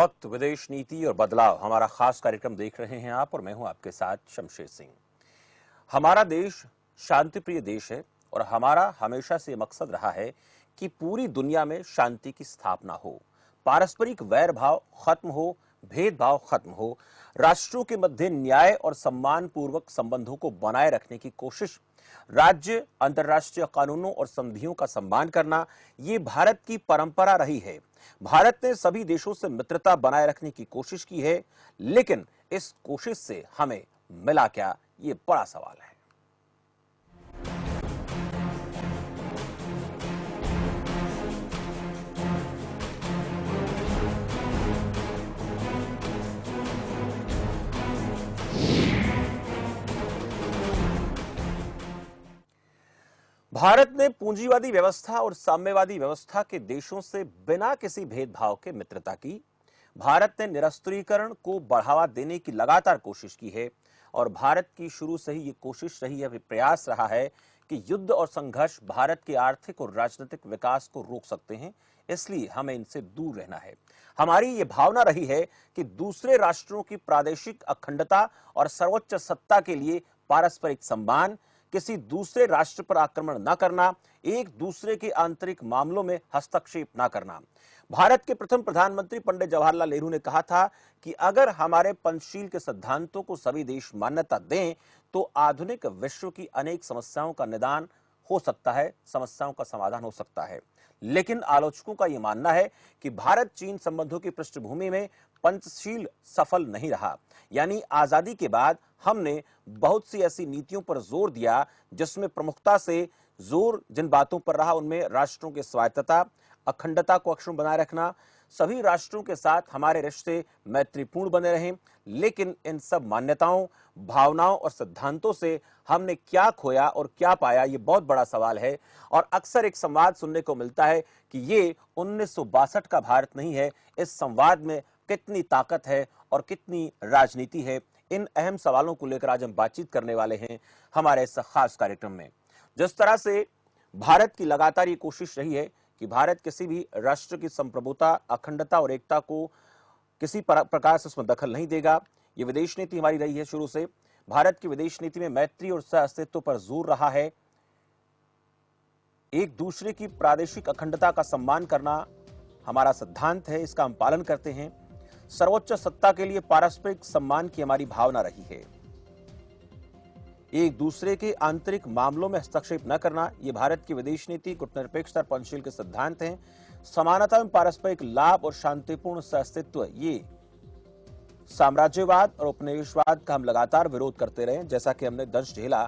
वक्त, विदेश नीति और बदलाव, हमारा खास कार्यक्रम देख रहे हैं आप और मैं हूं आपके साथ शमशेर सिंह। हमारा देश शांति प्रिय देश है और हमारा हमेशा से मकसद रहा है कि पूरी दुनिया में शांति की स्थापना हो, पारस्परिक वैर भाव खत्म हो, भेदभाव खत्म हो, राष्ट्रों के मध्य न्याय और सम्मान पूर्वक संबंधों को बनाए रखने की कोशिश, राज्य अंतर्राष्ट्रीय कानूनों और संधियों का सम्मान करना, ये भारत की परंपरा रही है। भारत ने सभी देशों से मित्रता बनाए रखने की कोशिश की है, लेकिन इस कोशिश से हमें मिला क्या, ये बड़ा सवाल है। भारत ने पूंजीवादी व्यवस्था और साम्यवादी व्यवस्था के देशों से बिना किसी भेदभाव के मित्रता की। भारत ने निरस्त्रीकरण को बढ़ावा देने की लगातार कोशिश की है और भारत की शुरू से ही ये कोशिश रही है, प्रयास रहा है कि युद्ध और संघर्ष भारत के आर्थिक और राजनीतिक विकास को रोक सकते हैं, इसलिए हमें इनसे दूर रहना है। हमारी ये भावना रही है कि दूसरे राष्ट्रों की प्रादेशिक अखंडता और सर्वोच्च सत्ता के लिए पारस्परिक सम्मान, किसी दूसरे राष्ट्र पर आक्रमण न करना, एक दूसरे के आंतरिक मामलों में हस्तक्षेप न करना। भारत के प्रथम प्रधानमंत्री पंडित जवाहरलाल नेहरू ने कहा था कि अगर हमारे पंचशील के सिद्धांतों को सभी देश मान्यता दें तो आधुनिक विश्व की अनेक समस्याओं का निदान हो सकता है, समस्याओं का समाधान हो सकता है। लेकिन आलोचकों का यह मानना है कि भारत चीन संबंधों की पृष्ठभूमि में पंचशील सफल नहीं रहा। यानी आजादी के बाद हमने बहुत सी ऐसी नीतियों पर जोर दिया जिसमें प्रमुखता से जोर जिन बातों पर रहा उनमें राष्ट्रों की स्वायत्तता, अखंडता को अक्षुण्ण बनाए रखना, सभी राष्ट्रों के साथ हमारे रिश्ते मैत्रीपूर्ण बने रहें। लेकिन इन सब मान्यताओं, भावनाओं और सिद्धांतों से हमने क्या खोया और क्या पाया, ये बहुत बड़ा सवाल है। और अक्सर एक संवाद सुनने को मिलता है कि ये 1962 का भारत नहीं है। इस संवाद में कितनी ताकत है और कितनी राजनीति है, इन अहम सवालों को लेकर आज हम बातचीत करने वाले हैं हमारे इस खास कार्यक्रम में। जिस तरह से भारत की लगातार ये कोशिश रही है कि भारत किसी भी राष्ट्र की संप्रभुता, अखंडता और एकता को किसी प्रकार से उसमें दखल नहीं देगा, ये विदेश नीति हमारी रही है। शुरू से भारत की विदेश नीति में मैत्री और सह अस्तित्व पर जोर रहा है। एक दूसरे की प्रादेशिक अखंडता का सम्मान करना हमारा सिद्धांत है, इसका हम पालन करते हैं। सर्वोच्च सत्ता के लिए पारस्परिक सम्मान की हमारी भावना रही है। एक दूसरे के आंतरिक मामलों में हस्तक्षेप न करना, यह भारत की विदेश नीति, गुटनिरपेक्षता और पंचशील के सिद्धांत हैं। समानता में पारस्परिक लाभ और शांतिपूर्ण सहअस्तित्व, ये साम्राज्यवाद और उपनिवेशवाद का हम लगातार विरोध करते रहे, जैसा कि हमने दंश झेला।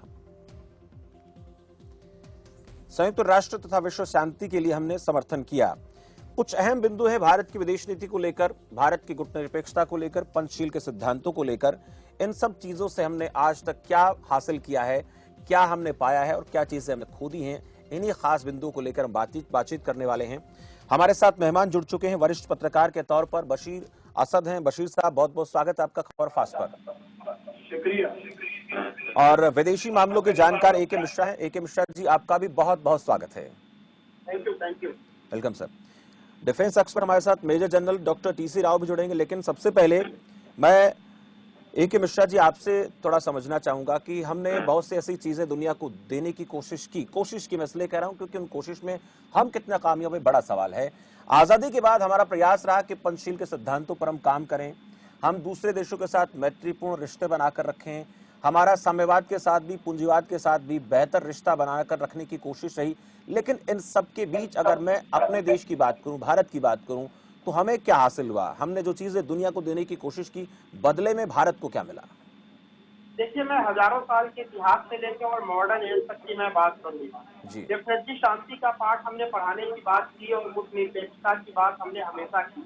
संयुक्त राष्ट्र तथा विश्व शांति के लिए हमने समर्थन किया। कुछ अहम बिंदु है भारत की विदेश नीति को लेकर, भारत की गुटनिरपेक्षता को लेकर, पंचशील के सिद्धांतों को लेकर। इन सब चीजों से हमने आज तक क्या हासिल किया है, क्या हमने पाया है और क्या चीजें हमने खो दी हैं, इन्हीं खास बिंदुओं को लेकर हम बातचीत करने वाले हैं। हमारे साथ मेहमान जुड़ चुके हैं। वरिष्ठ पत्रकार के तौर पर बशीर असद हैं। बशीर साहब, बहुत बहुत स्वागत है आपका खबर फास्ट पर। शुक्रिया। और विदेशी मामलों के जानकार ए के मिश्रा हैं। ए के मिश्रा जी, आपका भी बहुत बहुत स्वागत है। Thank you. Welcome sir. Defence expert हमारे साथ major general doctor TC Rao भी जुड़ेंगे, लेकिन सबसे पहले मैं ए के मिश्रा जी आपसे थोड़ा समझना चाहूंगा कि हमने बहुत सी ऐसी चीजें दुनिया को देने की कोशिश की मैं इसलिए कह रहा हूं क्योंकि उन कोशिश में हम कितना कामयाब हुए, बड़ा सवाल है। आजादी के बाद हमारा प्रयास रहा कि पंचशील के सिद्धांतों पर हम काम करें, हम दूसरे देशों के साथ मैत्रीपूर्ण रिश्ते बनाकर रखें, हमारा साम्यवाद के साथ भी, पूंजीवाद के साथ भी बेहतर रिश्ता बनाकर रखने की कोशिश रही। लेकिन इन सब के बीच अगर मैं अपने देश की बात करूं, भारत की बात करूं, तो हमें क्या हासिल हुआ? हमने जो चीजें दुनिया को देने की कोशिश की, बदले में भारत को क्या मिला? देखिए, मैं हजारों साल के इतिहास से लेकर और मॉडर्न एज तक की मैं बात करूंगा। डेफिनेटली शांति का पाठ हमने पढ़ाने की बात की और गुटनिरपेक्षता की बात हमने हमेशा की,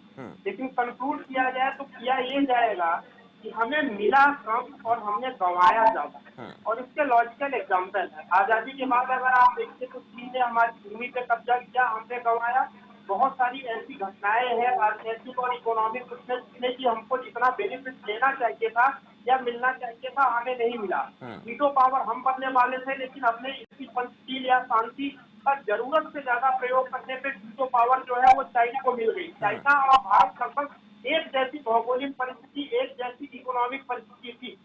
लेकिन कंक्लूड किया जाए तो किया ये जाएगा कि हमें मिला कम और हमने गंवाया ज्यादा। और इसके लॉजिकल एग्जाम्पल है, आजादी के बाद अगर आप देखिए तो चीन ने हमारी भूमि पे कब्जा किया, हमने गंवाया। बहुत सारी ऐसी घटनाएं हैं राजनीतिक और इकोनॉमिक, उसमें जिसने की हमको जितना बेनिफिट लेना चाहिए था या मिलना चाहिए था, हमें नहीं मिला। वीटो पावर हम बनने वाले थे, लेकिन हमने इसकी पंचशील या शांति का जरूरत से ज्यादा प्रयोग करने पे वीटो पावर जो है वो चाइना को मिल गई। चाइना और भारत लगभग एक जैसी भौगोलिक परिस्थिति, एक जैसी इकोनॉमिक परिस्थिति थी।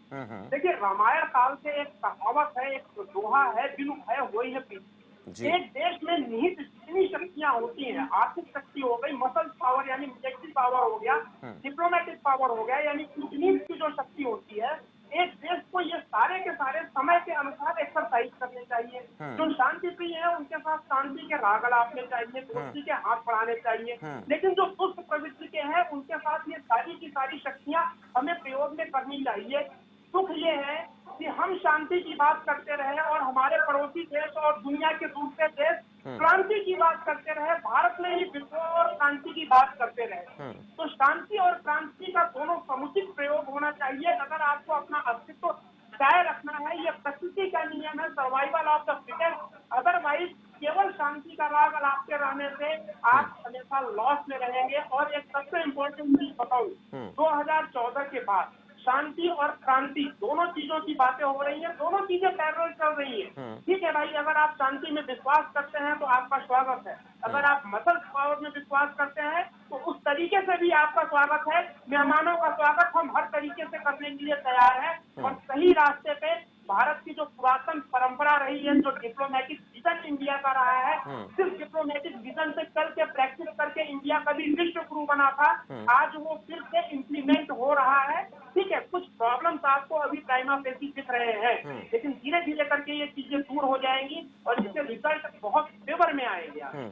देखिए, रामायण काल से एक कहावत है, एक दोहा है, बिनु भय होई न प्रीति। एक देश में निहित जितनी शक्तियां होती हैं, आर्थिक शक्ति हो गई, मसल पावर यानी मिलिट्री पावर हो गया, डिप्लोमेटिक पावर हो गया, यानी कूटनीति की जो शक्ति होती है, एक देश को ये सारे के सारे समय के अनुसार एक्सरसाइज करने चाहिए। जो शांति प्रिय है उनके साथ शांति के राग अलापने चाहिए, दोस्ती के हाथ बढ़ाने चाहिए। लेकिन जो दुष्ट प्रवृत्ति के हैं उनके साथ ये सारी की सारी शक्तियां हमें प्रयोग में करनी चाहिए। सुख ये है कि हम शांति की बात करते रहे और हमारे पड़ोसी देश और दुनिया के दूसरे देश क्रांति की बात करते रहे, भारत में ही विद्रोह और क्रांति की बात करते रहे। तो शांति और क्रांति का दोनों समुचित प्रयोग होना चाहिए। अगर आपको अपना अस्तित्व कायम रखना है, ये प्रकृति का नियम है, survival of the fittest. Otherwise केवल शांति का राग अलापते रहने से आप हमेशा लॉस में रहेंगे। और एक सबसे इम्पोर्टेंट चीज बताऊं, 2014 के बाद शांति और क्रांति दोनों चीजों की बातें हो रही हैं, दोनों चीजें पैरेलल चल रही हैं। ठीक है भाई, अगर आप शांति में विश्वास करते हैं तो आपका स्वागत है, अगर आप मसल पावर में विश्वास करते हैं तो उस तरीके से भी आपका स्वागत है। मेहमानों का स्वागत हम हर तरीके से करने के लिए तैयार हैं और सही रास्ते पे भारत की जो पुरातन परंपरा रही है, जो डिप्लोमेटिक विजन इंडिया का रहा है, सिर्फ डिप्लोमेटिक विजन से चल के प्रैक्टिस करके इंडिया कभी विश्व गुरु बना था, आज वो फिर से इम्प्लीमेंट हो रहा है। ठीक है, कुछ प्रॉब्लम्स आपको अभी प्राइमा फेसी दिख रहे हैं, लेकिन धीरे धीरे करके ये चीजें दूर हो जाएंगी और इसके रिजल्ट बहुत फेवर में आएंगे।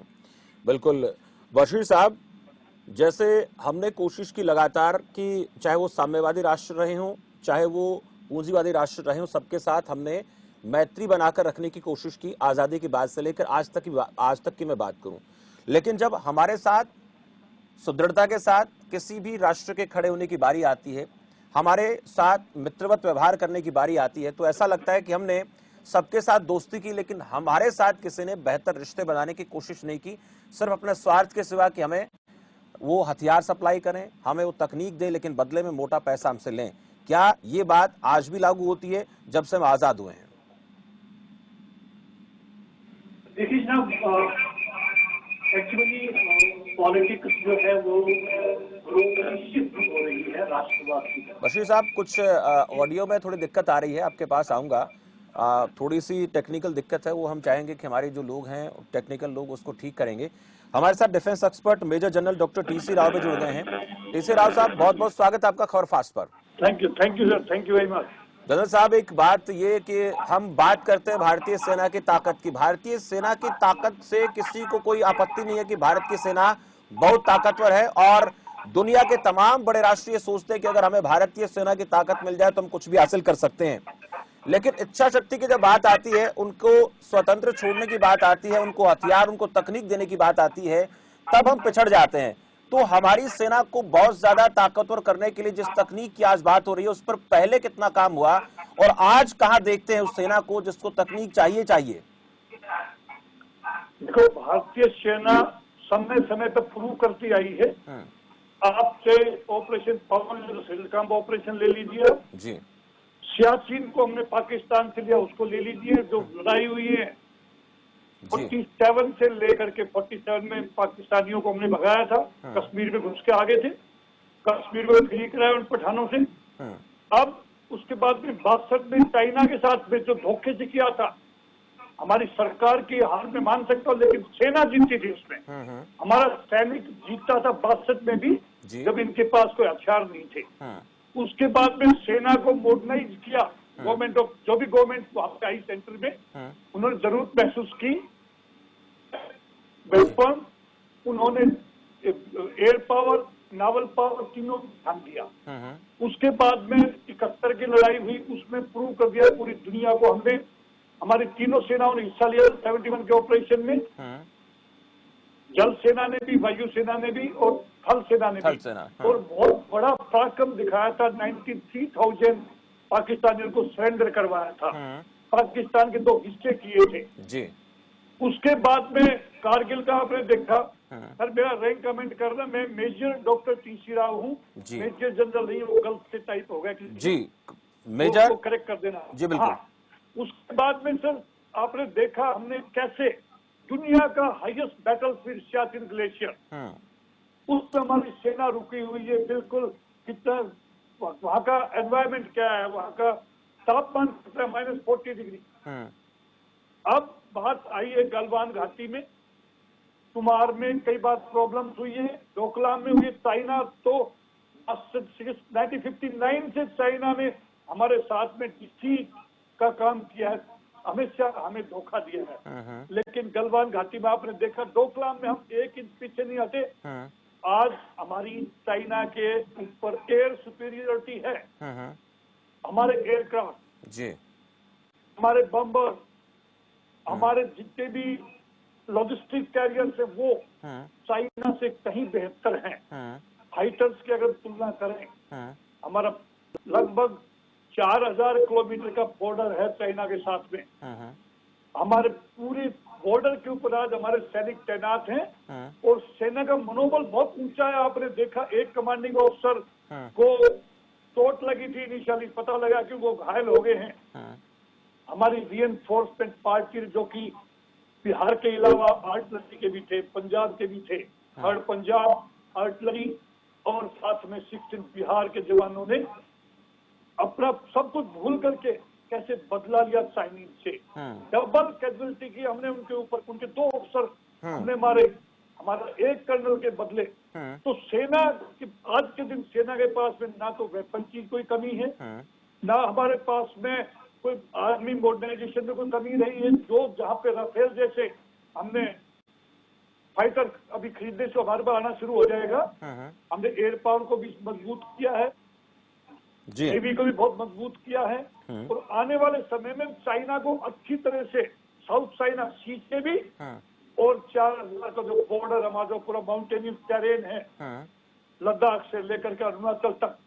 बिल्कुल बशीर साहब, जैसे हमने कोशिश की लगातार कि चाहे वो साम्यवादी राष्ट्र रहे हों, चाहे वो पूंजीवादी राष्ट्र रहे हों, सबके साथ हमने मैत्री बनाकर रखने की कोशिश की, आजादी के बाद से लेकर आज तक की मैं बात करूं। लेकिन जब हमारे साथ सुदृढ़ता के साथ किसी भी राष्ट्र के खड़े होने की बारी आती है, हमारे साथ मित्रवत व्यवहार करने की बारी आती है, तो ऐसा लगता है कि हमने सबके साथ दोस्ती की, लेकिन हमारे साथ किसी ने बेहतर रिश्ते बनाने की कोशिश नहीं की, सिर्फ अपने स्वार्थ के सिवा कि हमें वो हथियार सप्लाई करें, हमें वो तकनीक दें, लेकिन बदले में मोटा पैसा हमसे लें। क्या ये बात आज भी लागू होती है जब से हम आजाद हुए हैं? देखिए साहब, एक्चुअली पॉलिटिक्स जो है वो शिफ्ट हो रही है राष्ट्रवाद की। बशीर साहब, कुछ ऑडियो में थोड़ी दिक्कत आ रही है, आपके पास आऊंगा। थोड़ी सी टेक्निकल दिक्कत है, वो हम चाहेंगे कि हमारे जो लोग हैं टेक्निकल लोग उसको ठीक करेंगे। हमारे साथ defence expert major general doctor TC Rao भी जुड़ गए हैं। टीसी राव साहब, बहुत बहुत स्वागत आपका खबर फास्ट पर। Thank you sir, thank you very much. General साहब, एक बात ये कि हम बात करते हैं भारतीय सेना की ताकत की। भारतीय सेना की ताकत से किसी को कोई आपत्ति नहीं है कि भारत की सेना बहुत ताकतवर है और दुनिया के तमाम बड़े राष्ट्र ये सोचते हैं कि अगर हमें भारतीय सेना की ताकत मिल जाए तो हम कुछ भी हासिल कर सकते हैं। लेकिन इच्छा शक्ति की जब बात आती है, उनको स्वतंत्र छोड़ने की बात आती है, उनको हथियार, उनको तकनीक देने की बात आती है, तब हम पिछड़ जाते हैं। तो हमारी सेना को बहुत ज्यादा ताकतवर करने के लिए जिस तकनीक की आज बात हो रही है, उस पर पहले कितना काम हुआ और आज कहां देखते हैं उस सेना को जिसको तकनीक चाहिए? देखो, भारतीय सेना समय समय पर प्रूव करती आई है। आपसे ऑपरेशन पवन सिलकाम ऑपरेशन ले लीजिए जी, सियाचिन को हमने पाकिस्तान से लिया, उसको ले लीजिए। जो लड़ाई हुई है 47 से लेकर के 47 में पाकिस्तानियों को हमने भगाया था, कश्मीर में घुस के आगे थे, कश्मीर में फ्री कराया उन पठानों से। अब उसके बाद में 62 में चाइना के साथ में जो धोखे से किया था, हमारी सरकार की हार में मान सकता हूँ, लेकिन सेना जीतती थी उसमें। हमारा सैनिक जीतता था 62 में भी, जब इनके पास कोई हथियार नहीं थे। उसके बाद में सेना को मॉडर्नाइज किया गवर्नमेंट ऑफ, जो भी गवर्नमेंट वहां आई सेंटर में, उन्होंने जरूरत महसूस की, वेपन, उन्होंने एयर पावर, नावल पावर, तीनों ध्यान दिया। उसके बाद में 71 की लड़ाई हुई, उसमें प्रूव कर दिया पूरी दुनिया को। हमने, हमारी तीनों सेनाओं ने हिस्सा लिया 71 के ऑपरेशन में, जल सेना ने भी, वायु सेना ने भी और थल सेना ने भी, और बहुत बड़ा पराक्रम दिखाया था। 93,000 पाकिस्तानियों को सरेंडर करवाया था, पाकिस्तान के 2 हिस्से किए थे जी। उसके बाद में कारगिल का आपने देखा। सर, मेरा रैंक कमेंट करना, मैं मेजर डॉक्टर टीसी राव हूँ, मेजर जनरल नहीं, वो गलत से टाइप हो गया जी, मेजर को करेक्ट कर देना जी। बिल्कुल। उसके बाद में सर आपने देखा हमने कैसे दुनिया का हाईएस्ट बैटलफील्ड सियाचिन ग्लेशियर, उस पर हमारी सेना रुकी हुई है। बिल्कुल कितना वहाँ का एनवायरमेंट क्या है, वहाँ का तापमान कितना है, -40 डिग्री। अब बात आई है गलवान घाटी में, कुमार में कई बार प्रॉब्लम्स हुई है, डोकलाम में हुई। चाइना तो 1959 से चाइना ने हमारे साथ में डिफीट का काम किया है, हमेशा हमें धोखा दिया है। लेकिन गलवान घाटी में आपने देखा, डोकलाम में हम 1 इंच पीछे नहीं हटे। आज हमारी चाइना के ऊपर एयर सुपीरियरिटी है। हमारे एयरक्राफ्ट जी, हमारे बम्बर, हमारे जितने भी लॉजिस्टिक कैरियर से वो चाइना से कहीं बेहतर हैं। फाइटर्स की अगर तुलना करें, हमारा लगभग 4000 किलोमीटर का बॉर्डर है चाइना के साथ में। हमारे पूरे बॉर्डर के ऊपर आज हमारे सैनिक तैनात हैं और सेना का मनोबल बहुत ऊंचा है। आपने देखा, एक कमांडिंग ऑफिसर को चोट लगी थी, इनिशियली पता लगा कि वो घायल हो गए हैं। हमारी रीएनफोर्समेंट पार्टी जो कि बिहार के अलावा आर्टिलरी के भी थे, पंजाब के भी थे, थर्ड पंजाब आर्टिलरी और साथ में 16 बिहार के जवानों ने अपना सब कुछ भूल करके कैसे बदला लिया चाइनीज से। डबल कैजुअलिटी की हमने उनके ऊपर, उनके 2 अफसर हमने मारे, हमारा 1 कर्नल के बदले। तो सेना की आज के दिन सेना के पास में ना तो वेपन की कोई कमी है, ना हमारे पास में कोई आर्मी मॉडर्नाइजेशन में कोई कमी नहीं है। जो जहाँ पे राफेल जैसे हमने फाइटर अभी खरीदने से हमारे पास आना शुरू हो जाएगा। हमने एयर पावर को भी मजबूत किया है, नेवी को भी बहुत मजबूत किया है और आने वाले समय में चाइना को अच्छी तरह से साउथ चाइना सी से भी और 4000 का जो बॉर्डर हमारा जो पूरा माउंटेनियस टेरेन है लद्दाख से लेकर के अरुणाचल तक,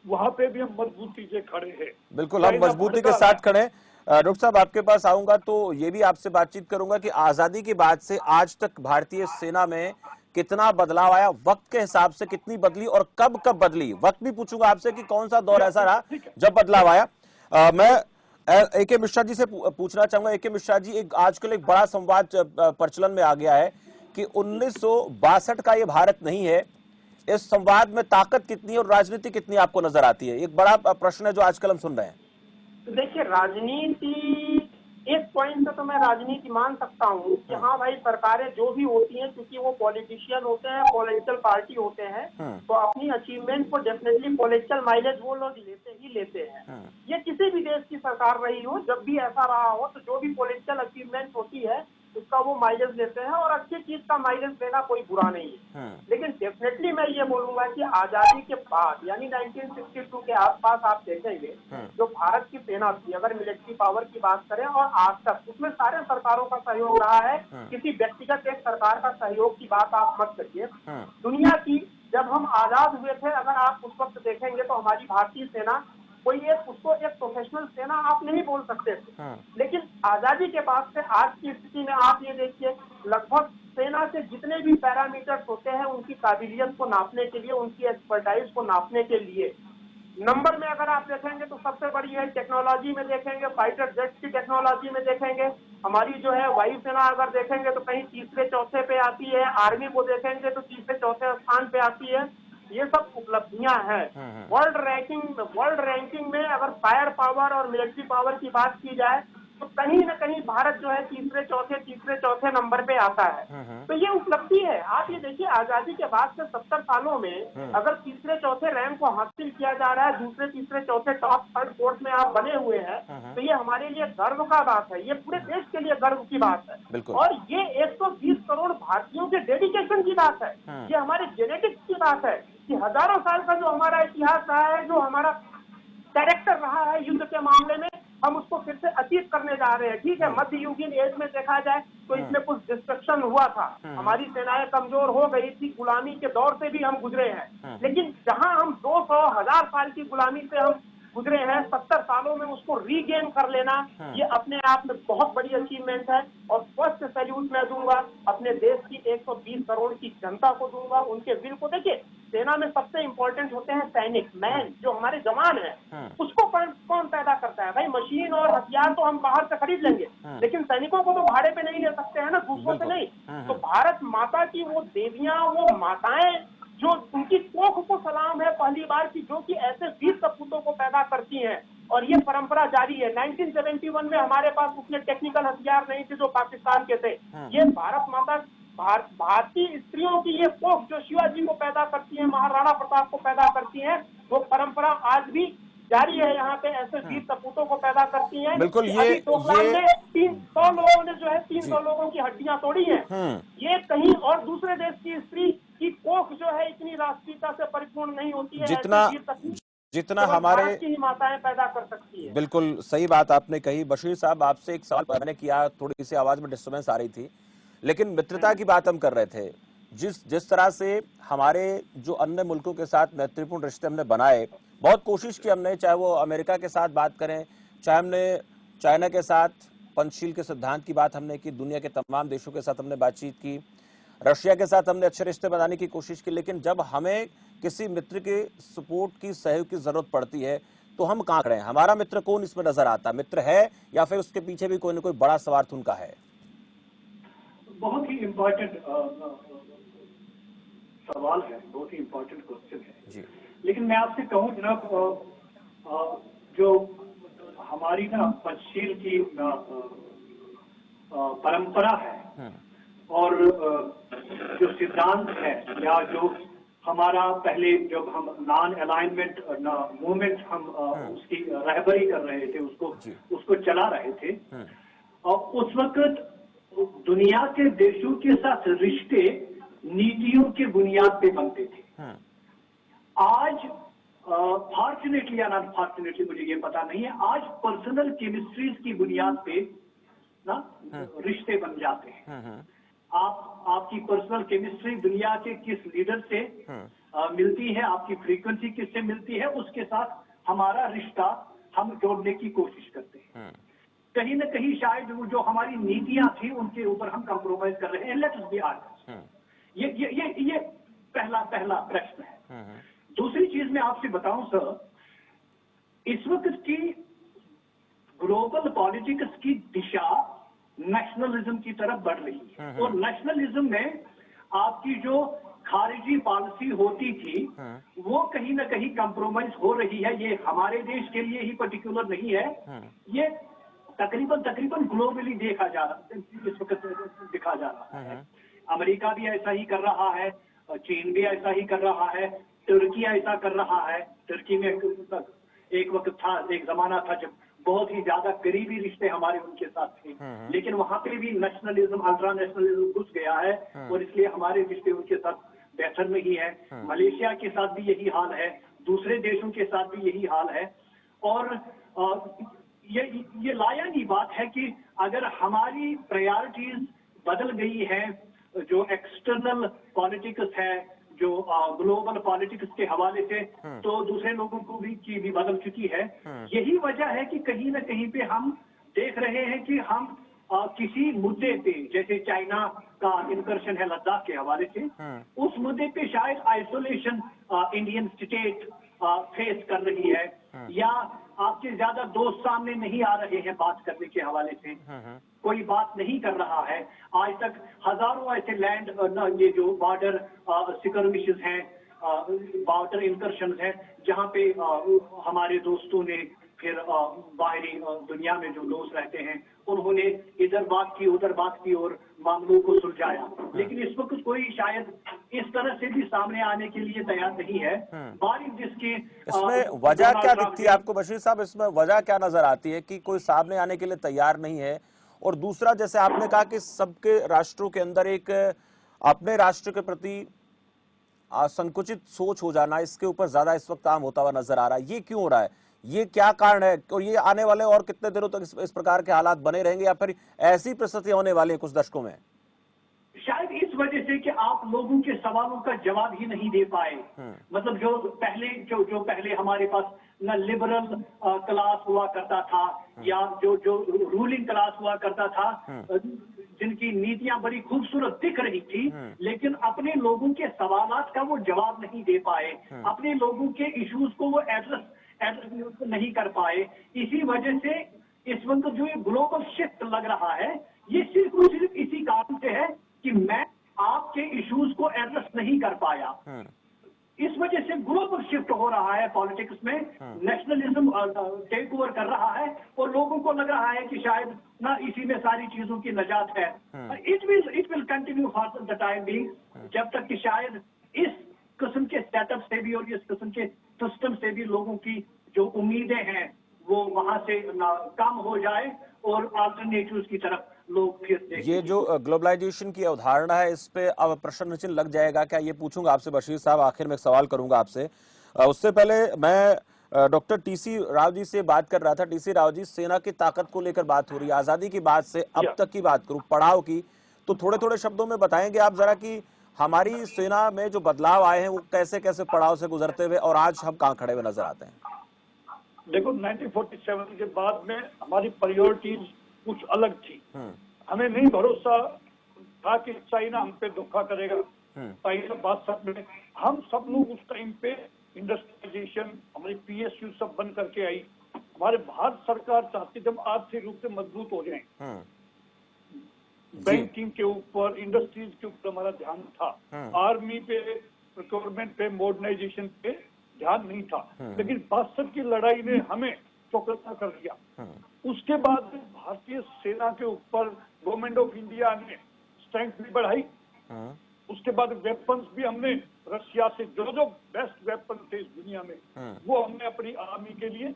वहां पे भी हम मजबूती से खड़े हैं। बिल्कुल, हम मजबूती के साथ खड़े हैं। डॉक्टर साहब, आपके पास आऊंगा तो ये भी आपसे बातचीत करूंगा कि आजादी के बाद से आज तक भारतीय सेना में कितना बदलाव आया, वक्त के हिसाब से कितनी बदली और कब कब बदली। वक्त भी पूछूंगा आपसे कि कौन सा दौर ऐसा रहा जब बदलाव आया। मैं ए.के. मिश्रा जी से पूछना चाहूंगा। ए.के. मिश्रा जी, एक आजकल एक बड़ा संवाद प्रचलन में आ गया है कि 1962 का ये भारत नहीं है। इस संवाद में ताकत कितनी और राजनीति कितनी आपको नजर आती है? एक बड़ा प्रश्न है जो आजकल हम सुन रहे हैं। देखिए, राजनीति एक पॉइंट पे तो मैं राजनीति मान सकता हूँ कि हाँ भाई, सरकारें जो भी होती हैं, क्योंकि वो पॉलिटिशियन होते हैं, पॉलिटिकल पार्टी होते हैं, तो अपनी अचीवमेंट को डेफिनेटली पॉलिटिकल माइलेज वो लोग लेते हैं। ये किसी भी देश की सरकार रही हो, जब भी ऐसा रहा हो, तो जो भी पॉलिटिकल अचीवमेंट होती है उसका वो माइलेज लेते हैं और अच्छी चीज का माइलेज देना कोई बुरा नहीं है। लेकिन डेफिनेटली मैं ये बोलूंगा कि आजादी के बाद यानी 1962 के आसपास आप देखेंगे जो भारत की सेना थी, अगर मिलिट्री पावर की बात करें, और आज तक उसमें सारे सरकारों का सहयोग रहा है। किसी व्यक्तिगत एक सरकार का सहयोग की बात आप मत करिए। दुनिया की जब हम आजाद हुए थे, अगर आप उस वक्त देखेंगे तो हमारी भारतीय सेना उसको एक प्रोफेशनल सेना आप नहीं बोल सकते थे। लेकिन आजादी के बाद से आज की स्थिति में आप ये देखिए, लगभग सेना से जितने भी पैरामीटर्स होते हैं उनकी काबिलियत को नापने के लिए, उनकी एक्सपर्टाइज को नापने के लिए, नंबर में अगर आप देखेंगे तो सबसे बड़ी है। टेक्नोलॉजी में देखेंगे, फाइटर जेट्स की टेक्नोलॉजी में देखेंगे, हमारी जो है वायुसेना अगर देखेंगे तो कहीं तीसरे चौथे पे आती है। आर्मी को देखेंगे तो तीसरे चौथे स्थान पे आती है। ये सब उपलब्धियां हैं। वर्ल्ड रैंकिंग में अगर फायर पावर और मिलिट्री पावर की बात की जाए तो कहीं न कहीं भारत जो है तीसरे चौथे नंबर पे आता है। तो ये उपलब्धि है। आप ये देखिए, आजादी के बाद से 70 सालों में अगर तीसरे चौथे रैंक को हासिल किया जा रहा है, दूसरे तीसरे चौथे टॉप थर्ड फोर्थ में आप बने हुए हैं, तो ये हमारे लिए गर्व का बात है। ये पूरे देश के लिए गर्व की बात है और ये 120 करोड़ भारतीयों के डेडिकेशन की बात है। ये हमारे जेनेटिक्स की बात है कि हजारों साल का जो हमारा इतिहास रहा है, जो हमारा कैरेक्टर रहा है युद्ध के मामले में, हम उसको फिर से अतीत करने जा रहे हैं। ठीक है, मध्ययुगीन एज में देखा जाए तो इसमें कुछ डिस्ट्रक्शन हुआ था, हमारी सेनाएं कमजोर हो गई थी, गुलामी के दौर से भी हम गुजरे हैं। लेकिन जहां हम 200,000 साल की गुलामी से हम गुजरे हैं, 70 सालों में उसको रीगेन कर लेना, ये अपने आप में बहुत बड़ी अचीवमेंट है। और फर्स्ट सैल्यूट मैं दूंगा अपने देश की 120 करोड़ की जनता को दूंगा, उनके विल को। देखिए, सेना में सबसे इंपॉर्टेंट होते हैं सैनिक, मैन, जो हमारे जवान हैं, उसको कौन पैदा करता है? है। भाई मशीन और हथियार तो हम बाहर से खरीद लेंगे, लेकिन सैनिकों को तो भाड़े पे नहीं ले सकते हैं ना, दूसरों से नहीं। तो भारत माता की वो देवियां, वो माताएं जो उनकी कोख को सलाम है पहली बार की, जो कि ऐसे वीर सपूतों को पैदा करती हैं, और ये परंपरा जारी है। 1971 में हमारे पास उतने टेक्निकल हथियार नहीं थे जो पाकिस्तान के थे। ये भारत माता, भारतीय स्त्रियों की ये कोख जो शिवाजी को पैदा करती है, महाराणा प्रताप को पैदा करती है, वो परंपरा आज भी जारी है। यहाँ पे ऐसे वीर सपूतों को पैदा करती हैं। बिल्कुल, अभी डोकलाम में 300 लोगों ने जो है 300 लोगों की हड्डियां तोड़ी हैं। ये कहीं और दूसरे देश की स्त्री की कोख जो है इतनी राष्ट्रीयता से परिपूर्ण नहीं होती है जितना हमारे की माताएं पैदा कर सकती है। बिल्कुल सही बात आपने कही। बशीर साहब, आपसे एक सवाल मैंने किया, थोड़ी सी आवाज में डिस्टर्बेंस आ रही थी, लेकिन मित्रता की बात हम कर रहे थे। जिस तरह से हमारे जो अन्य मुल्कों के साथ मैत्रीपूर्ण रिश्ते हमने बनाए, बहुत कोशिश की हमने, चाहे वो अमेरिका के साथ बात करें, चाहे हमने चाइना के साथ पंचशील के सिद्धांत की बात हमने की, दुनिया के तमाम देशों के साथ हमने बातचीत की, रशिया के साथ हमने अच्छे रिश्ते बनाने की कोशिश की, लेकिन जब हमें किसी मित्र के सपोर्ट की, सहयोग की जरूरत पड़ती है तो हम कहाँ खड़े हैं? हमारा मित्र कौन इसमें नजर आता? मित्र है या फिर उसके पीछे भी कोई ना कोई बड़ा स्वार्थ उनका है? बहुत ही इम्पोर्टेंट सवाल है, बहुत ही इम्पोर्टेंट क्वेश्चन है जी। लेकिन मैं आपसे कहूँ जनाब, जो हमारी ना पंचशील की परंपरा है और जो सिद्धांत है, या जो हमारा पहले जब हम नॉन अलाइनमेंट मूवमेंट हम उसकी रहबरी कर रहे थे, उसको चला रहे थे, और उस वक्त दुनिया के देशों के साथ रिश्ते नीतियों के बुनियाद पे बनते थे। आज फॉर्चुनेटली या नॉट फॉर्चुनेटली मुझे ये पता नहीं है, आज पर्सनल केमिस्ट्रीज की बुनियाद पे ना रिश्ते बन जाते हैं। आपकी पर्सनल केमिस्ट्री दुनिया के किस लीडर से मिलती है, आपकी फ्रीक्वेंसी किससे मिलती है, उसके साथ हमारा रिश्ता हम जोड़ने की कोशिश करते हैं। कहीं ना कहीं शायद वो जो हमारी नीतियां थी उनके ऊपर हम कंप्रोमाइज कर रहे हैं। लेट्स बी ऑनेस्ट, ये पहला प्रश्न है। दूसरी चीज मैं आपसे बताऊं सर, इस वक्त की ग्लोबल पॉलिटिक्स की दिशा नेशनलिज्म की तरफ बढ़ रही है, और नेशनलिज्म में आपकी जो खारिजी पॉलिसी होती थी वो कहीं ना कहीं कंप्रोमाइज हो रही है। ये हमारे देश के लिए ही पर्टिकुलर नहीं है, ये तकरीबन ग्लोबली देखा जा रहा है, इस वक्त दिखा जा रहा है। अमेरिका भी ऐसा ही कर रहा है, चीन भी ऐसा ही कर रहा है, तुर्की ऐसा कर रहा है। तुर्की में एक वक्त था, एक जमाना था जब बहुत ही ज्यादा करीबी रिश्ते हमारे उनके साथ थे, लेकिन वहां पे भी नेशनलिज्म, अल्ट्रा नेशनलिज्म घुस गया है, और इसलिए हमारे रिश्ते उनके साथ बेहतर नहीं है। मलेशिया के साथ भी यही हाल है, दूसरे देशों के साथ भी यही हाल है। और ये लायानी बात है कि अगर हमारी प्रायोरिटीज बदल गई है, जो एक्सटर्नल पॉलिटिक्स है, जो ग्लोबल पॉलिटिक्स के हवाले से, तो दूसरे लोगों को भी बदल चुकी है। यही वजह है कि कहीं ना कहीं पे हम देख रहे हैं कि हम किसी मुद्दे पे, जैसे चाइना का इनकर्शन है लद्दाख के हवाले से, उस मुद्दे पे शायद आइसोलेशन इंडियन स्टेट फेस कर रही है, या आपके ज्यादा दोस्त सामने नहीं आ रहे हैं बात करने के हवाले से, कोई बात नहीं कर रहा है। आज तक हजारों ऐसे लैंड ये जो बॉर्डर सिकर्मिशेस हैं, बॉर्डर इंकर्शन हैं, जहां पे हमारे दोस्तों ने, फिर बाहरी दुनिया में जो दोस्त रहते हैं, उन्होंने इधर बात की उधर बात की और मामलों को सुलझाया। लेकिन इस वक्त कोई शायद इस तरह से भी सामने आने के लिए तैयार नहीं है। बारिश जिसके इसमें वजह क्या दिखती है आपको बशीर साहब? इसमें वजह क्या नजर आती है कि कोई सामने आने के लिए तैयार नहीं है? और दूसरा, जैसे आपने कहा कि सबके राष्ट्रों के अंदर एक अपने राष्ट्र के प्रति संकुचित सोच हो जाना, इसके ऊपर ज्यादा इस वक्त काम होता हुआ नजर आ रहा है। ये क्यों हो रहा है? ये क्या कारण है? और ये आने वाले और कितने दिनों तक इस प्रकार के हालात बने रहेंगे, या फिर ऐसी परिस्थितियां होने वाली है कुछ दशकों में? शायद इस वजह से कि आप लोगों के सवालों का जवाब ही नहीं दे पाए। मतलब जो पहले हमारे पास न लिबरल क्लास हुआ करता था, या जो रूलिंग क्लास हुआ करता था, जिनकी नीतियां बड़ी खूबसूरत दिख रही थी, लेकिन अपने लोगों के सवालात का वो जवाब नहीं दे पाए, अपने लोगों के इश्यूज को वो एड्रेस एड्रेस नहीं कर पाए। इसी वजह से इस वक्त जो ये ग्लोबल शिफ्ट लग रहा है, ये सिर्फ और सिर्फ इसी कारण से है कि मैं आपके इश्यूज को एड्रेस नहीं कर पाया। इस वजह से ग्लोबल शिफ्ट हो रहा है पॉलिटिक्स में, नेशनलिज्म टेक ओवर कर रहा है और लोगों को लग रहा है कि शायद ना इसी में सारी चीजों की नजात है। It will continue for the time being, जब तक कि शायद इस किस्म के सेटअप से भी और इस किस्म के सिस्टम से भी लोगों की जो उम्मीदें हैं वो वहां से कम हो जाए और अल्टरनेटिव्स की तरफ लोग फिर ये जो ग्लोबलाइजेशन की अवधारणा है, इस पे अब प्रश्न चिन्ह लग जाएगा क्या, ये पूछूंगा आपसे बशीर साहब। आखिर में एक सवाल करूंगा आपसे, उससे पहले मैं डॉक्टर टीसी राव जी से बात कर रहा था। टीसी राव जी, सेना की ताकत को लेकर बात हो रही है, आजादी की बात से अब तक की बात करूं, पड़ाव की, तो थोड़े थोड़े शब्दों में बताएंगे आप जरा कि हमारी सेना में जो बदलाव आए हैं वो कैसे कैसे पड़ाव से गुजरते हुए और आज हम कहाँ खड़े हुए नजर आते हैं? देखो, 1947 के बाद में हमारी प्रायोरिटीज कुछ अलग थी। हमें नहीं भरोसा था कि चाइना हम पे धोखा करेगा। चाइना बात सब में हम सब लोग उस टाइम पे इंडस्ट्रियलाइजेशन, हमारी PSU सब बंद करके आई। हमारे भारत सरकार चाहती थी हम आर्थिक रूप से मजबूत हो जाएं। बैंकिंग के ऊपर, इंडस्ट्रीज के ऊपर हमारा ध्यान था। आर्मी पे, प्रोक्योरमेंट पे, मॉडर्नाइजेशन पे ध्यान नहीं था। लेकिन 62 की लड़ाई ने हमें चौकन्ना कर दिया। उसके बाद भारतीय सेना के ऊपर गवर्नमेंट ऑफ इंडिया ने स्ट्रेंथ भी बढ़ाई। उसके बाद वेपन्स भी हमने रशिया से जो बेस्ट वेपन थे इस दुनिया में, वो हमने अपनी आर्मी के लिए,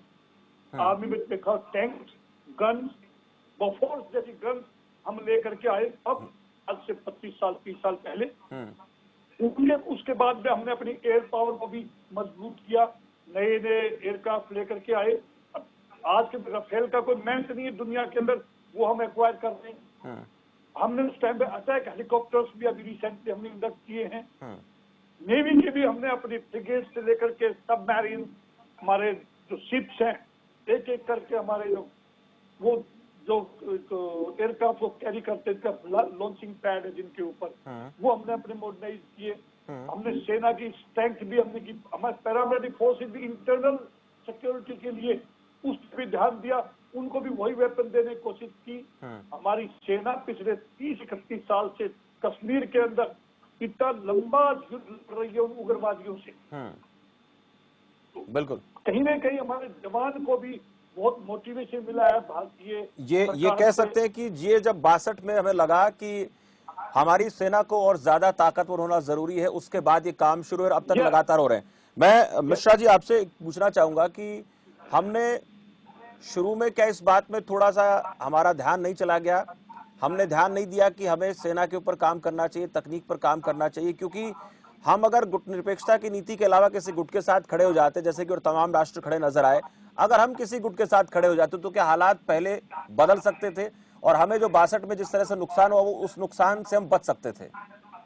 आर्मी में देखा टैंक्स, गन्स, बफोर्स जैसी गन्स हम लेकर के आए। अब आज से 25 साल 30 साल पहले उसके बाद में हमने अपनी एयर पावर को भी मजबूत किया, नए नए एयरक्राफ्ट लेकर के आए। आज के राफेल का कोई मैच नहीं है दुनिया के अंदर, वो हम एक्वायर कर रहे हैं। हमने उस टाइम पे अटैक हेलीकॉप्टर्स भी अभी रिसेंटली हमने इंडक्ट किए हैं। नेवी के भी हमने अपनी फ्रिगेट से लेकर के सबमरीन, हमारे जो शिप्स हैं, एक एक करके हमारे जो एयरक्राफ्ट को कैरी करते थे, लॉन्चिंग पैड है जिनके ऊपर, वो हमने अपने मॉडर्नाइज किए। हमने सेना की स्ट्रेंथ भी हमने की। हमारे पैरामिलिट्री फोर्सेज भी इंटरनल सिक्योरिटी के लिए उस पर भी ध्यान दिया, उनको भी वही वेपन देने की कोशिश की। हमारी सेना पिछले 30-31 साल से कश्मीर के अंदर इतना लंबा युद्ध लड़ रही है उन उग्रवादियों से। बिल्कुल, कहीं ना कहीं हमारे जवान को भी बहुत मोटिवेशन मिला है भारतीय। ये कह सकते हैं कि ये जब 62 में हमें लगा कि हमारी सेना को और ज्यादा ताकतवर होना जरूरी है, उसके बाद ये काम शुरू है और अब तक लगातार हो रहे हैं। मैं मिश्रा जी आपसे पूछना चाहूंगा कि हमने शुरू में क्या इस बात में थोड़ा सा हमारा ध्यान नहीं चला गया, हमने ध्यान नहीं दिया कि हमें सेना के ऊपर काम करना चाहिए, तकनीक पर काम करना चाहिए, क्योंकि हम अगर गुट निरपेक्षता की नीति के अलावा किसी गुट के साथ खड़े हो जाते, जैसे कि और तमाम राष्ट्र खड़े नजर आए, अगर हम किसी गुट के साथ खड़े हो जाते तो क्या हालात पहले बदल सकते थे और हमें जो 62 में जिस तरह से नुकसान हुआ वो उस नुकसान से हम बच सकते थे?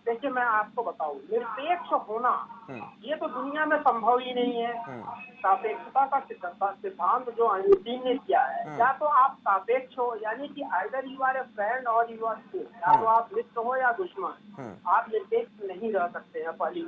देखिए, मैं आपको बताऊं, निरपेक्ष होना ये तो दुनिया में संभव ही नहीं है। सापेक्षता का सिद्धांत जो आइंस्टीन ने किया है, या तो आप सापेक्ष हो, यानी कि either you are a friend or you are foe, या तो आप मित्र हो या दुश्मन, आप निरपेक्ष नहीं रह सकते हैं पहली।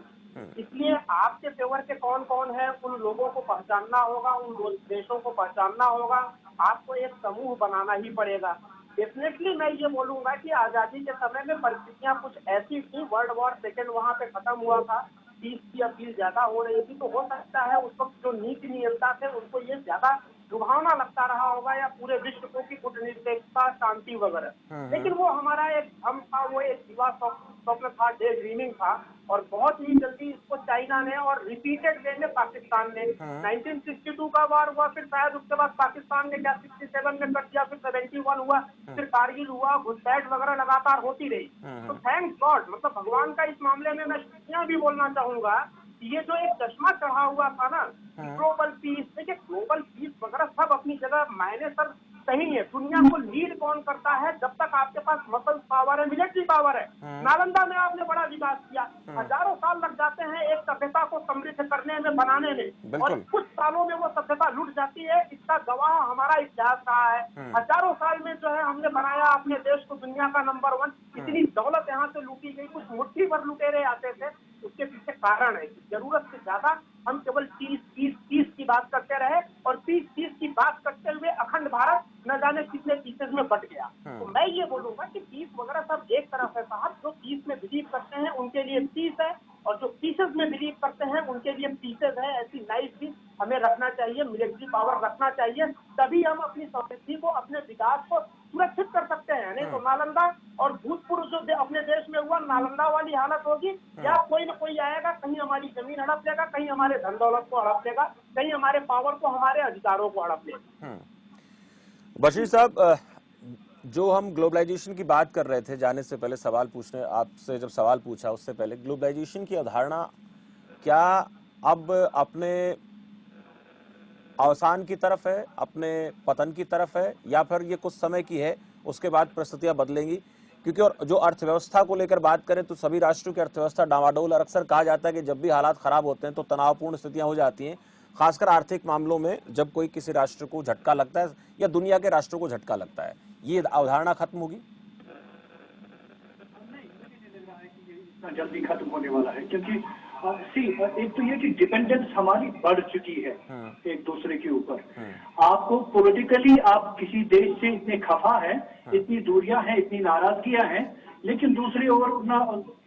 इसलिए आपके फेवर के कौन कौन है उन लोगों को पहचानना होगा, उन देशों को पहचानना होगा, आपको एक समूह बनाना ही पड़ेगा। डेफिनेटली मैं ये बोलूंगा कि आजादी के समय में परिस्थितियां कुछ ऐसी थी, वर्ल्ड वॉर सेकेंड वहां पे खत्म हुआ था, पीस की अपील ज्यादा हो रही थी, तो हो सकता है उस वक्त जो नीति नियंता थे उनको ये ज्यादा लुभावना लगता रहा होगा, या पूरे विश्व को की कूटनीतिकता, शांति वगैरह। लेकिन वो हमारा एक भ्रम था, वो एक युवा स्वप्न था, डे ड्रीमिंग था, और बहुत ही जल्दी इसको चाइना ने और रिपीटेड वे में पाकिस्तान ने 1962 का वार हुआ, फिर शायद उसके बाद पाकिस्तान ने क्या 67 में कर दिया, फिर 71 हुआ, फिर कारगिल हुआ, घुसपैठ वगैरह लगातार होती रही। तो थैंक गॉड, मतलब भगवान का इस मामले में मैं शुक्रिया भी बोलना चाहूंगा। ये जो एक चश्मा चढ़ा हुआ था ना ग्लोबल पीस, देखिए ग्लोबल पीस वगैरह सब अपनी जगह मायने सब सही है। दुनिया को लीड कौन करता है? जब तक आपके पास मसल पावर है, मिलिट्री पावर है। नालंदा में आपने बड़ा विकास किया, हजारों साल लग जाते हैं एक सभ्यता को समृद्ध करने में, बनाने में, और कुछ सालों में वो सभ्यता लुट जाती है। इसका गवाह हमारा इतिहास रहा है। हजारों साल में जो है हमने बनाया अपने देश को दुनिया का नंबर 1। इतनी दौलत यहाँ से लूटी गई, कुछ मुट्ठी भर लुटेरे आते थे। उसके पीछे कारण है कि जरूरत से ज्यादा हम केवल 30 की बात करते रहे और 30 की बात करते हुए अखंड भारत न जाने कितने पीसेस में बट गया। तो मैं ये बोलूंगा कि पीस वगैरह सब एक तरफ है साहब, जो पीस में बिलीव करते हैं उनके लिए पीस है और जो पीसेस में बिलीव करते हैं उनके लिए पीसेस है। ऐसी नाइस भी हमें रखना चाहिए, मिलिट्री पावर रखना चाहिए, तभी हम अपनी समृद्धि को, अपने विकास को सुरक्षित कर सकते हैं। नहीं तो नालंदा और भूतपूर्व जो अपने देश में हुआ, नालंदा वाली हालत होगी, या कोई न कोई आएगा, कहीं हमारी जमीन हड़प लेगा, कहीं हमारे धन दौलत को हड़प लेगा, कहीं हमारे पावर को, हमारे अधिकारों को हड़प लेगा। बशीर साहब, जो हम ग्लोबलाइजेशन की बात कर रहे थे जाने से पहले, सवाल पूछने आपसे जब सवाल पूछा उससे पहले, ग्लोबलाइजेशन की अवधारणा क्या अब अपने अवसान की तरफ है, अपने पतन की तरफ है, या फिर ये कुछ समय की है, उसके बाद परिस्थितियां बदलेंगी? क्योंकि और जो अर्थव्यवस्था को लेकर बात करें तो सभी राष्ट्रों की अर्थव्यवस्था डामाडोल, और अक्सर कहा जाता है कि जब भी हालात खराब होते हैं तो तनावपूर्ण स्थितियां हो जाती हैं, खासकर आर्थिक मामलों में, जब कोई किसी राष्ट्र को झटका लगता है या दुनिया के राष्ट्रों को झटका लगता है। ये अवधारणा खत्म होगी? इतना जल्दी खत्म होने वाला है, क्योंकि एक तो ये कि डिपेंडेंस हमारी बढ़ चुकी है एक दूसरे के ऊपर। आपको पॉलिटिकली आप किसी देश से इतने खफा है, इतनी दूरियां हैं, इतनी नाराजगियां हैं, लेकिन दूसरी ओर ना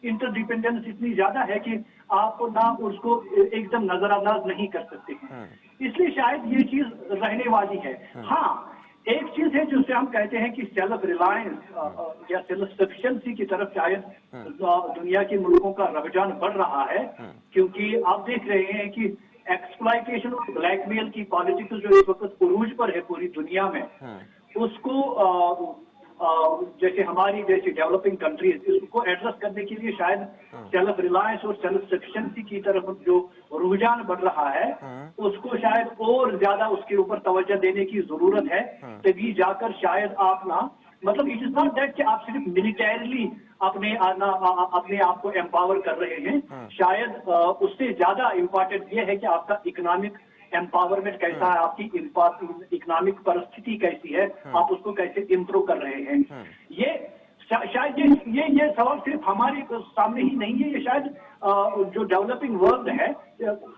इंटरडिपेंडेंस इतनी ज्यादा है कि आप ना उसको एकदम नजरअंदाज नहीं कर सकते हैं। इसलिए शायद ये चीज रहने वाली है। हाँ, एक चीज है जिससे हम कहते हैं कि सेल्फ रिलायंस या सेल्फ सफिशिएंसी की तरफ शायद दुनिया के मुल्कों का रुझान बढ़ रहा है, क्योंकि आप देख रहे हैं कि एक्सप्लॉयटेशन और ब्लैकमेल की पॉलिटिक्स जो इस वक्त उरूज पर है पूरी दुनिया में, उसको जैसे हमारी जैसे डेवलपिंग कंट्रीज, इसको एड्रेस करने के लिए शायद सेल्फ रिलायंस और सेल्फ सफिशिएंसी की तरफ जो रुझान बढ़ रहा है, उसको शायद और ज्यादा उसके ऊपर तवज्जो देने की जरूरत है। तभी जाकर शायद आप ना, मतलब इट इज नॉट दैट कि आप सिर्फ मिलिटरीली अपने आप को एम्पावर कर रहे हैं, शायद उससे ज्यादा इम्पोर्टेंट ये है कि आपका इकोनॉमिक एम्पावरमेंट कैसा है, आपकी इकोनॉमिक परिस्थिति कैसी है, आप उसको कैसे इम्प्रूव कर रहे हैं। ये शायद ये सवाल सिर्फ हमारे सामने ही नहीं है, ये शायद जो डेवलपिंग वर्ल्ड है,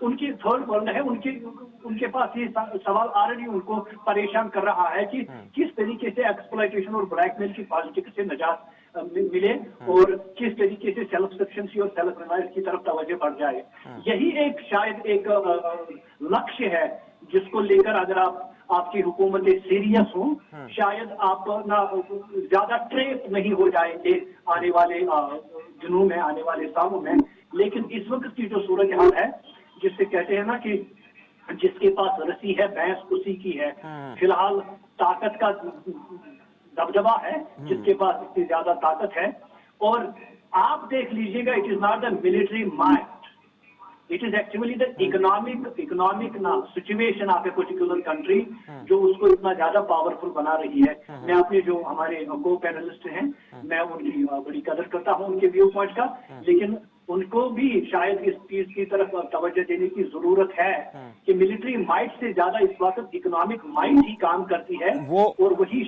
उनकी थर्ड वर्ल्ड है, उनके पास ये सवाल ऑलरेडी उनको परेशान कर रहा है कि किस तरीके से एक्सप्लॉयटेशन और ब्लैकमेल की पॉलिटिक्स से निजात मिले और किस तरीके से सेल्फ सफिशिएंसी और सेल्फ रिलायंस की तरफ तवज्जो बढ़ जाए। यही एक शायद एक लक्ष्य है जिसको लेकर अगर आपकी हुकूमतें सीरियस हो, शायद आप ना ज्यादा ट्रेप नहीं हो जाएंगे आने वाले दिनों में, आने वाले सालों में। लेकिन इस वक्त की जो सूरत हाल है, जिससे कहते हैं ना कि जिसके पास रस्सी है भैंस उसी की है, फिलहाल ताकत का दबदबा है जिसके पास इतनी ज्यादा ताकत है। और आप देख लीजिएगा, it is not the military might, it is actually the economic ना situation of a particular country जो उसको इतना ज्यादा पावरफुल बना रही है। मैं अपने जो हमारे को पैनलिस्ट हैं, मैं उनकी बड़ी कदर करता हूं उनके व्यू पॉइंट का, लेकिन उनको भी शायद इस चीज की तरफ तवज्जो देने की जरूरत है कि मिलिट्री माइट से ज्यादा इस वक्त इकोनॉमिक माइट ही काम करती है, और वही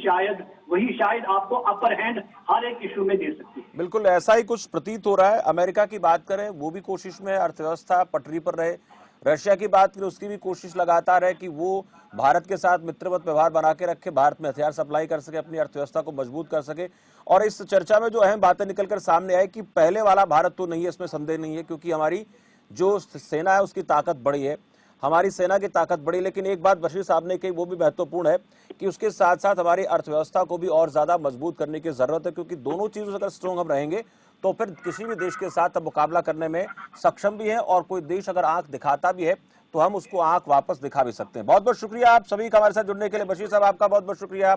शायद आपको अपर हैंड हर एक इशू में दे सकती है। बिल्कुल ऐसा ही कुछ प्रतीत हो रहा है। अमेरिका की बात करें, वो भी कोशिश में अर्थव्यवस्था पटरी पर रहे। रशिया की बात करें, उसकी भी कोशिश लगातार है कि वो भारत के साथ मित्रवत व्यवहार बना के रखे, भारत में हथियार सप्लाई कर सके, अपनी अर्थव्यवस्था को मजबूत कर सके। और इस चर्चा में जो अहम बातें निकलकर सामने आई कि पहले वाला भारत तो नहीं है, इसमें संदेह नहीं है, क्योंकि हमारी जो सेना है उसकी ताकत बढ़ी है, हमारी सेना की ताकत बढ़ी। लेकिन एक बात बशीर साहब ने कही, वो भी महत्वपूर्ण है कि उसके साथ साथ हमारी अर्थव्यवस्था को भी और ज्यादा मजबूत करने की जरूरत है, क्योंकि दोनों चीजों से अगर स्ट्रॉन्ग हम रहेंगे तो फिर किसी भी देश के साथ मुकाबला करने में सक्षम भी है, और कोई देश अगर आंख दिखाता भी है तो हम उसको आंख वापस दिखा भी सकते हैं। बहुत बहुत शुक्रिया आप सभी का हमारे साथ जुड़ने के लिए। बशीर साहब आपका बहुत बहुत शुक्रिया,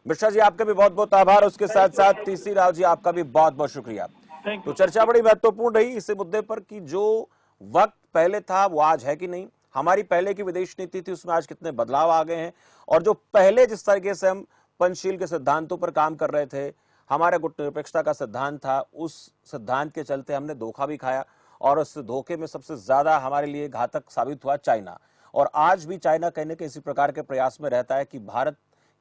मिश्रा जी आपका भी बहुत बहुत आभार, उसके साथ साथ टीसी राव जी आपका भी बहुत बहुत शुक्रिया। तो चर्चा बड़ी महत्वपूर्ण रही इस मुद्दे पर कि जो वक्त पहले था वो आज है कि नहीं, हमारी पहले की विदेश नीति थी उसमें आज कितने बदलाव आ गए हैं, और जो पहले जिस तरीके से हम पंचशील के सिद्धांतों पर काम कर रहे थे, हमारा गुटनिरपेक्षता का सिद्धांत था, उस सिद्धांत के चलते हमने धोखा भी खाया, और उस धोखे में सबसे ज्यादा हमारे लिए घातक साबित हुआ चाइना। और आज भी चाइना कहने के इसी प्रकार के प्रयास में रहता है कि भारत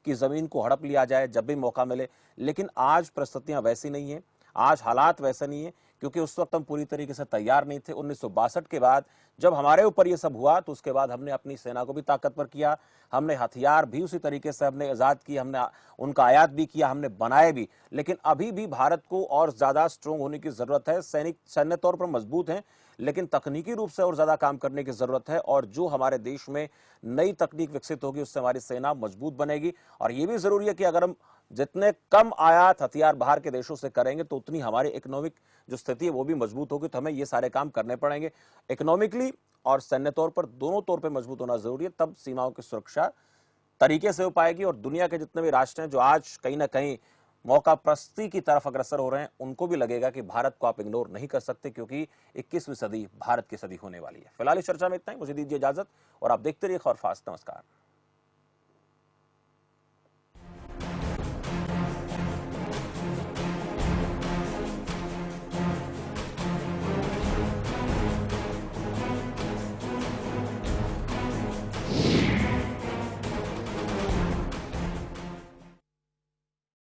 की जमीन को हड़प लिया जाए जब भी मौका मिले। लेकिन आज परिस्थितियां वैसी नहीं है, आज हालात वैसे नहीं है, क्योंकि उस वक्त हम पूरी तरीके से तैयार नहीं थे। 1962 के बाद जब हमारे ऊपर ये सब हुआ तो उसके बाद हमने अपनी सेना को भी ताकतवर किया, हमने हथियार भी उसी तरीके से हमने आजाद किए, हमने उनका आयात भी किया, हमने बनाए भी। लेकिन अभी भी भारत को और ज्यादा स्ट्रोंग होने की जरूरत है। सैन्य तौर पर मजबूत हैं, लेकिन तकनीकी रूप से और ज्यादा काम करने की जरूरत है। और जो हमारे देश में नई तकनीक विकसित होगी उससे हमारी सेना मजबूत बनेगी। और ये भी जरूरी है कि अगर हम जितने कम आयात हथियार बाहर के देशों से करेंगे तो उतनी हमारी इकोनॉमिक जो स्थिति है वो भी मजबूत होगी। तो हमें ये सारे काम करने पड़ेंगे, इकोनॉमिकली और सैन्य तौर पर, दोनों तौर पर मजबूत होना जरूरी है। तब सीमाओं की सुरक्षा तरीके से हो पाएगी। और दुनिया के जितने भी राष्ट्र हैं जो आज कहीं ना कहीं मौका प्रस्ती की तरफ अग्रसर हो रहे हैं, उनको भी लगेगा कि भारत को आप इग्नोर नहीं कर सकते, क्योंकि 21वीं सदी भारत की सदी होने वाली है। फिलहाल इस चर्चा में इतना ही, मुझे दीजिए इजाजत और आप देखते रहिए खबर फास्ट। नमस्कार।